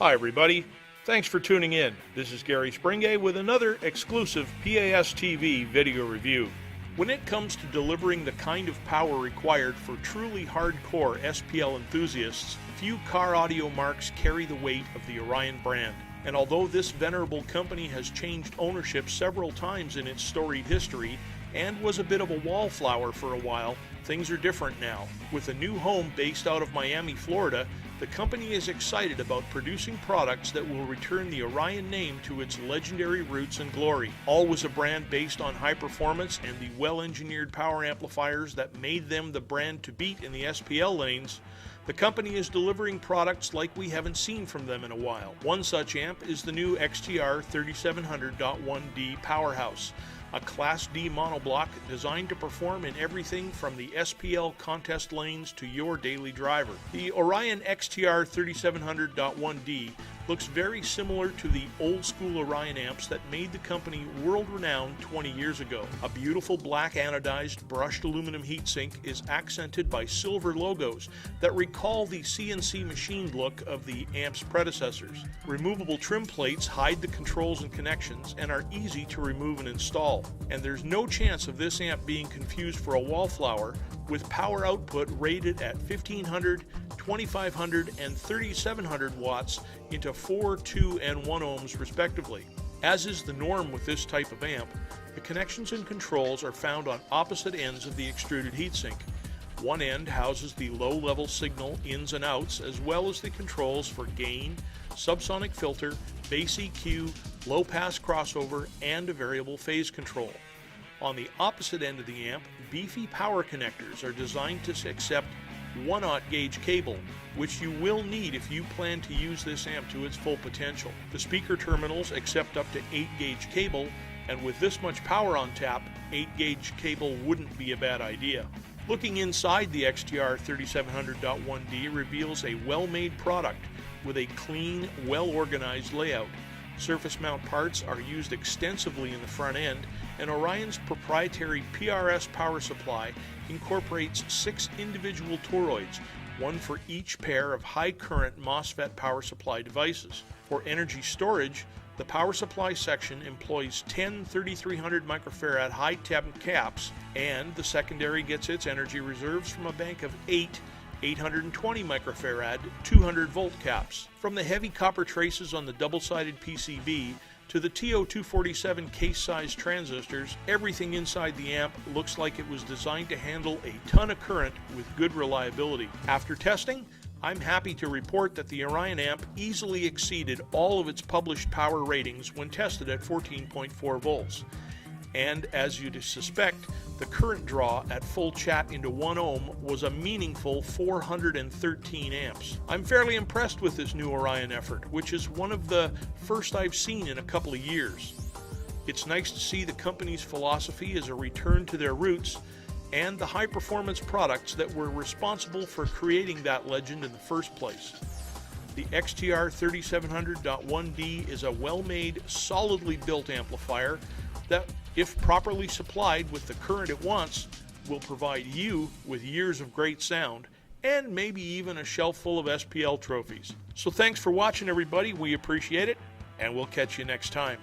Hi everybody, thanks for tuning in. This is Gary Springay with another exclusive PAS TV video review. When it comes to delivering the kind of power required for truly hardcore SPL enthusiasts, few car audio marks carry the weight of the Orion brand. And although this venerable company has changed ownership several times in its storied history and was a bit of a wallflower for a while, things are different now. With a new home based out of Miami, Florida, the company is excited about producing products that will return the Orion name to its legendary roots and glory. Always a brand based on high performance and the well-engineered power amplifiers that made them the brand to beat in the SPL lanes, the company is delivering products like we haven't seen from them in a while. One such amp is the new XTR3700.1D powerhouse, a Class D monoblock designed to perform in everything from the SPL contest lanes to your daily driver. The Orion XTR3700.1D looks very similar to the old school Orion amps that made the company world-renowned 20 years ago. A beautiful black anodized brushed aluminum heatsink is accented by silver logos that recall the CNC machined look of the amp's predecessors. Removable trim plates hide the controls and connections and are easy to remove and install. And there's no chance of this amp being confused for a wallflower, with power output rated at 1500, 2500, and 3700 watts into 4, 2, and 1 ohms respectively. As is the norm with this type of amp, the connections and controls are found on opposite ends of the extruded heatsink. One end houses the low-level signal ins and outs, as well as the controls for gain, subsonic filter, bass EQ, low-pass crossover, and a variable phase control. On the opposite end of the amp, beefy power connectors are designed to accept 1/0 gauge cable, which you will need if you plan to use this amp to its full potential. The speaker terminals accept up to 8 gauge cable, and with this much power on tap, 8 gauge cable wouldn't be a bad idea. Looking inside the XTR3700.1D reveals a well-made product with a clean, well-organized layout. Surface mount parts are used extensively in the front end, and Orion's proprietary PRS power supply incorporates 6 individual toroids, one for each pair of high current MOSFET power supply devices. For energy storage, the power supply section employs 10 3300 microfarad high temp caps, and the secondary gets its energy reserves from a bank of 8 820 microfarad 200 volt caps. From the heavy copper traces on the double-sided PCB to the TO247 case-sized transistors, everything inside the amp looks like it was designed to handle a ton of current with good reliability. After testing, I'm happy to report that the Orion amp easily exceeded all of its published power ratings when tested at 14.4 volts. And as you'd suspect, the current draw at full chat into 1 ohm was a meaningful 413 amps. I'm fairly impressed with this new Orion effort, which is one of the first I've seen in a couple of years. It's nice to see the company's philosophy as a return to their roots and the high-performance products that were responsible for creating that legend in the first place. The XTR3700.1D is a well-made, solidly built amplifier that, if properly supplied with the current it wants, will provide you with years of great sound and maybe even a shelf full of SPL trophies. So thanks for watching, everybody. We appreciate it, and we'll catch you next time.